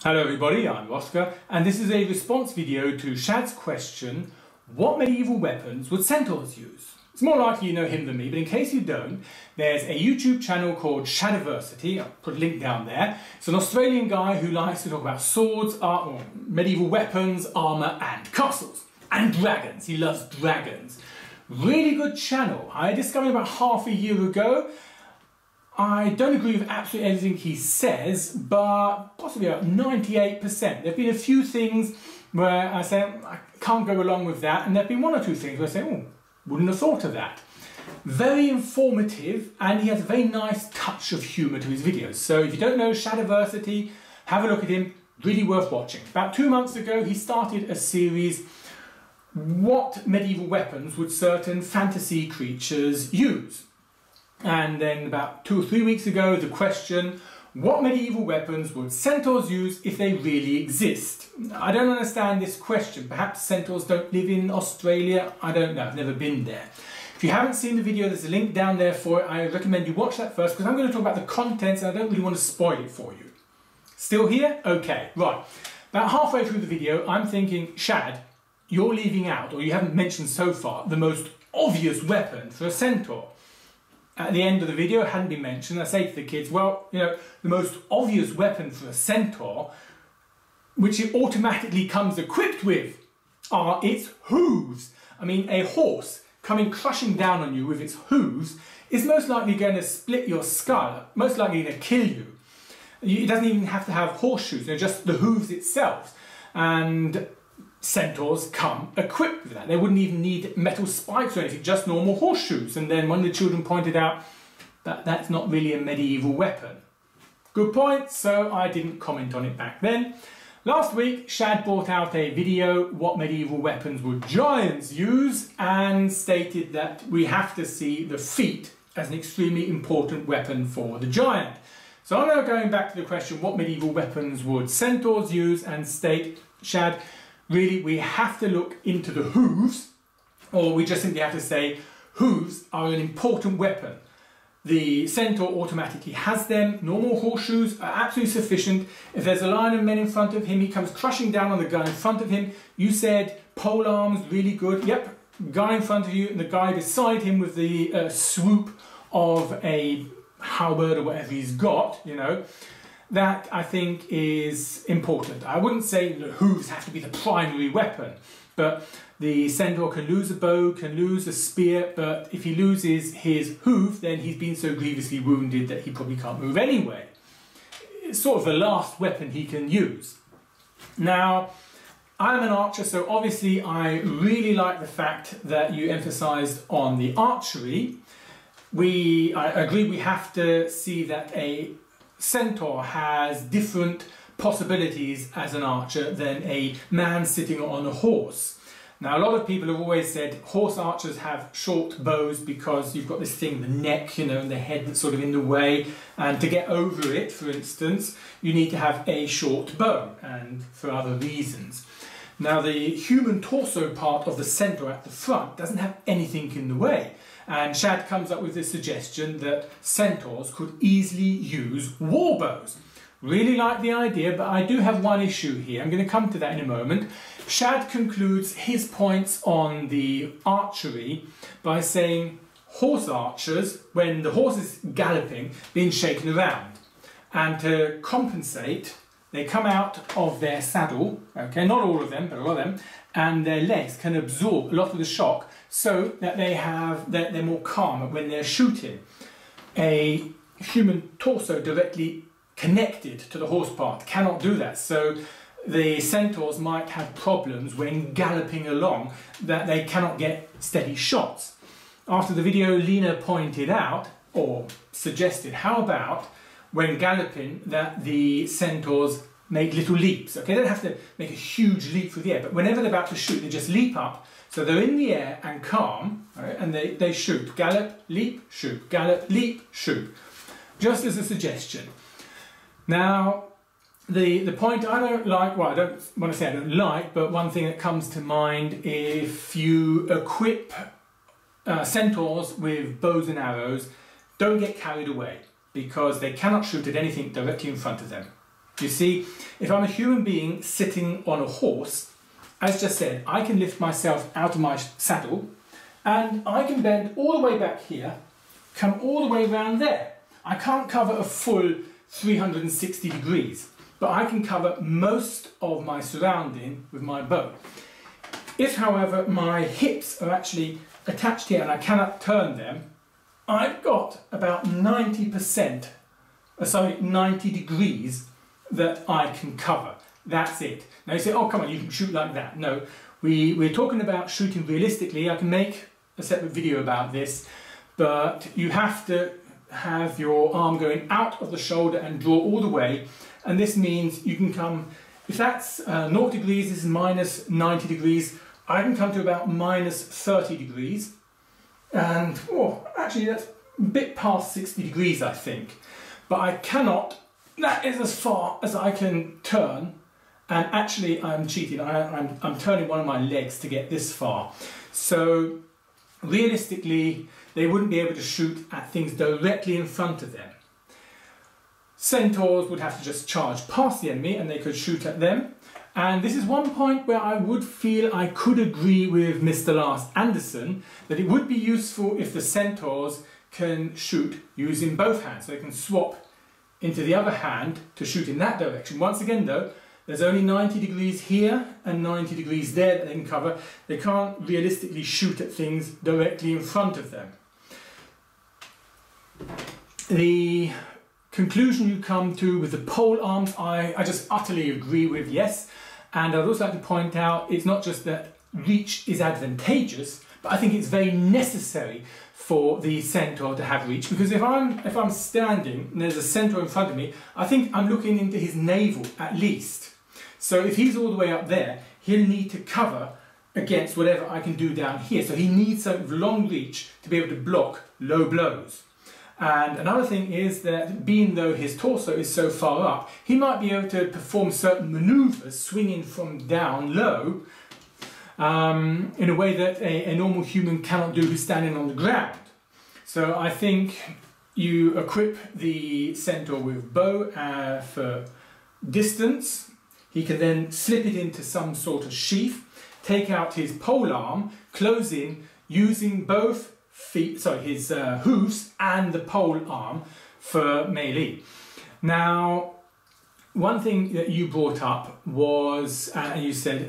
Hello everybody, I'm Hrothgar, and this is a response video to Shad's question, what medieval weapons would centaurs use? It's more likely you know him than me, but in case you don't, there's a YouTube channel called Shadiversity. I'll put a link down there. It's an Australian guy who likes to talk about swords, medieval weapons, armour and castles. And dragons. He loves dragons. Really good channel. I discovered about half a year ago. I don't agree with absolutely everything he says, but possibly about 98%. There have been a few things where I say, I can't go along with that, and there have been one or two things where I say, oh, wouldn't have thought of that. Very informative, and he has a very nice touch of humour to his videos. So if you don't know Shadiversity, have a look at him, really worth watching. About 2 months ago, he started a series, what medieval weapons would certain fantasy creatures use? And then about 2 or 3 weeks ago, the question, what medieval weapons would centaurs use if they really exist? I don't understand this question. Perhaps centaurs don't live in Australia. I don't know. I've never been there. If you haven't seen the video, there's a link down there for it. I recommend you watch that first because I'm going to talk about the contents and I don't really want to spoil it for you. Still here? Okay, right. About halfway through the video, I'm thinking, Shad, you're leaving out, or you haven't mentioned so far, the most obvious weapon for a centaur. At the end of the video, it hadn't been mentioned. I say to the kids, well, you know, the most obvious weapon for a centaur, which it automatically comes equipped with, are its hooves. I mean, a horse coming crushing down on you with its hooves is most likely going to split your skull, most likely going to kill you. It doesn't even have to have horseshoes, they're just the hooves itself. And centaurs come equipped with that. They wouldn't even need metal spikes or anything, just normal horseshoes. And then one of the children pointed out that that's not really a medieval weapon. Good point, so I didn't comment on it back then. Last week, Shad brought out a video, what medieval weapons would giants use, and stated that we have to see the feet as an extremely important weapon for the giant. So I'm now going back to the question, what medieval weapons would centaurs use, and state, Shad, really, we have to look into the hooves, or we just simply have to say hooves are an important weapon. The centaur automatically has them. Normal horseshoes are absolutely sufficient. If there's a line of men in front of him, he comes crushing down on the guy in front of him. You said pole arms, really good. Yep, guy in front of you and the guy beside him with the swoop of a halberd or whatever he's got, you know. That, I think, is important. I wouldn't say the hooves have to be the primary weapon, but the centaur can lose a bow, can lose a spear, but if he loses his hoof, then he's been so grievously wounded that he probably can't move anyway. It's sort of the last weapon he can use. Now, I'm an archer, so obviously I really like the fact that you emphasised on the archery. I agree we have to see that a centaur has different possibilities as an archer than a man sitting on a horse. Now, a lot of people have always said horse archers have short bows because you've got this thing, the neck, you know, and the head that's sort of in the way, and to get over it, for instance, you need to have a short bow, and for other reasons. Now, the human torso part of the centaur at the front doesn't have anything in the way. And Shad comes up with this suggestion that centaurs could easily use war bows. Really like the idea, but I do have one issue here. I'm going to come to that in a moment. Shad concludes his points on the archery by saying horse archers, when the horse is galloping, being shaken around. And to compensate, they come out of their saddle, okay, not all of them, but a lot of them, and their legs can absorb a lot of the shock so that they're more calm when they're shooting. A human torso directly connected to the horse part cannot do that, so the centaurs might have problems when galloping along that they cannot get steady shots. After the video, Lena pointed out, or suggested, how about when galloping that the centaurs make little leaps, okay? They don't have to make a huge leap through the air, but whenever they're about to shoot, they just leap up, so they're in the air and calm, right? And they shoot. Gallop, leap, shoot. Gallop, leap, shoot. Just as a suggestion. Now, the point I don't like, well, I don't want to say I don't like, but one thing that comes to mind, if you equip centaurs with bows and arrows, don't get carried away, because they cannot shoot at anything directly in front of them. You see, if I'm a human being sitting on a horse, as just said, I can lift myself out of my saddle and I can bend all the way back here, come all the way around there. I can't cover a full 360 degrees, but I can cover most of my surrounding with my bow. If, however, my hips are actually attached here and I cannot turn them, I've got about 90 degrees that I can cover. That's it. Now you say, oh come on, you can shoot like that. No, we're talking about shooting realistically. I can make a separate video about this, but you have to have your arm going out of the shoulder and draw all the way, and this means you can come, if that's 0 degrees, this is minus 90 degrees, I can come to about minus 30 degrees, and actually that's a bit past 60 degrees I think, but I cannot, that is as far as I can turn, and actually I'm cheating, I'm turning one of my legs to get this far. So realistically they wouldn't be able to shoot at things directly in front of them. Centaurs would have to just charge past the enemy and they could shoot at them. And this is one point where I would feel I could agree with Mr. Lars Anderson that it would be useful if the centaurs can shoot using both hands. So they can swap into the other hand to shoot in that direction. Once again though, there's only 90 degrees here and 90 degrees there that they can cover. They can't realistically shoot at things directly in front of them. The conclusion you come to with the pole arms, I just utterly agree with, yes. And I'd also like to point out, it's not just that reach is advantageous, but I think it's very necessary for the centaur to have reach, because if I'm standing and there's a centaur in front of me, I think I'm looking into his navel at least. So if he's all the way up there, he'll need to cover against whatever I can do down here. So he needs some long reach to be able to block low blows. And another thing is that being though his torso is so far up, he might be able to perform certain maneuvers swinging from down low in a way that a normal human cannot do who's standing on the ground. So I think you equip the centaur with bow for distance. He can then slip it into some sort of sheath, take out his pole arm, close in using both feet, sorry, his hooves and the pole arm for melee. Now, one thing that you brought up was, and you said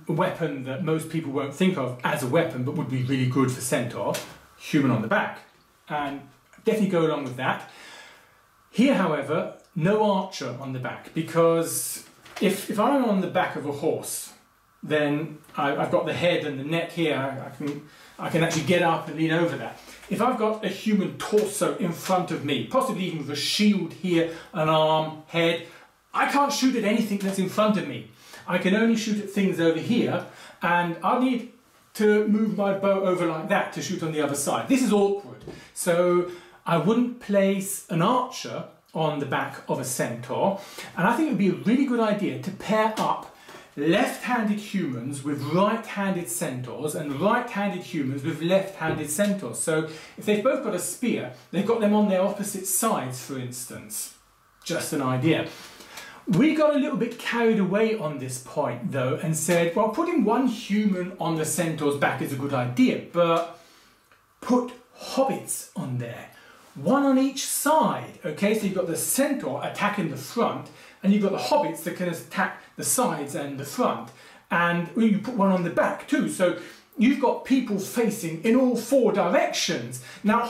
a weapon that most people won't think of as a weapon but would be really good for centaur, human on the back. And definitely go along with that. Here, however, no archer on the back, because if I'm on the back of a horse, then I've got the head and the neck here, I can actually get up and lean over that. If I've got a human torso in front of me, possibly even with a shield here, an arm, head, I can't shoot at anything that's in front of me. I can only shoot at things over here, and I'll need to move my bow over like that to shoot on the other side. This is awkward. So I wouldn't place an archer on the back of a centaur, and I think it would be a really good idea to pair up left-handed humans with right-handed centaurs and right-handed humans with left-handed centaurs. So if they've both got a spear, they've got them on their opposite sides, for instance. Just an idea. We got a little bit carried away on this point though and said, well, putting one human on the centaur's back is a good idea, but put hobbits on there. One on each side, okay? So you've got the centaur attacking the front, and you've got the hobbits that can attack the sides and the front. And you put one on the back too, so you've got people facing in all four directions. Now,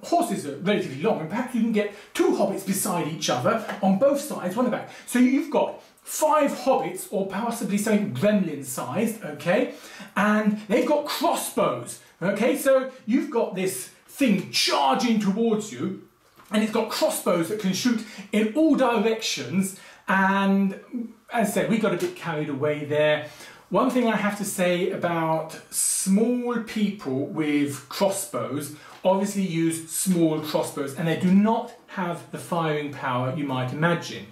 horses are relatively long, and perhaps you can get two hobbits beside each other on both sides, one on the back. So you've got 5 hobbits, or possibly something gremlin-sized, okay? And they've got crossbows, okay? So you've got this thing charging towards you, and it's got crossbows that can shoot in all directions. And as I said, we got a bit carried away there. One thing I have to say about small people with crossbows, obviously use small crossbows, and they do not have the firing power you might imagine.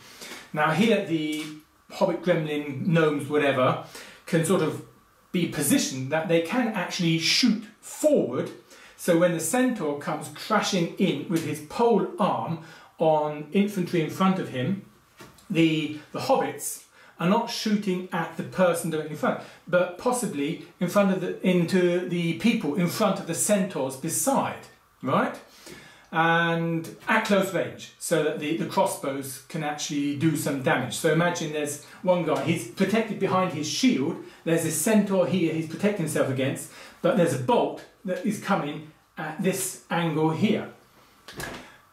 Now here the hobbit, gremlin, gnomes, whatever, can sort of be positioned that they can actually shoot forward. So when the centaur comes crashing in with his pole arm on infantry in front of him, the hobbits are not shooting at the person directly in front, but possibly in front of into the people in front of the centaurs beside, right? And at close range, so that the crossbows can actually do some damage. So imagine there's one guy, he's protected behind his shield, there's a centaur here he's protecting himself against, but there's a bolt that is coming at this angle here.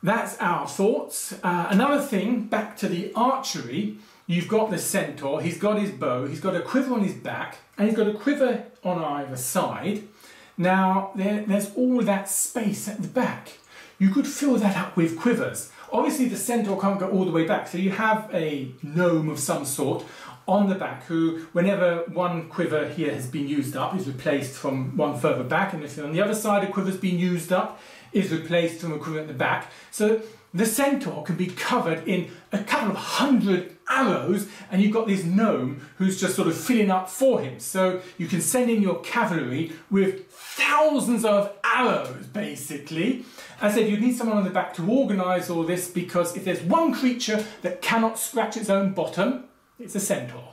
That's our thoughts. Another thing, back to the archery, you've got the centaur, he's got his bow, he's got a quiver on his back, and he's got a quiver on either side. Now, there's all that space at the back. You could fill that up with quivers. Obviously the centaur can't go all the way back, so you have a gnome of some sort on the back who, whenever one quiver here has been used up, is replaced from one further back, and if on the other side a quiver's been used up, is replaced from a quiver at the back. So the centaur can be covered in a couple of hundred arrows, and you've got this gnome who's just sort of filling up for him. So you can send in your cavalry with thousands of arrows, basically. As I said, you need someone on the back to organise all this, because if there's one creature that cannot scratch its own bottom, it's a centaur.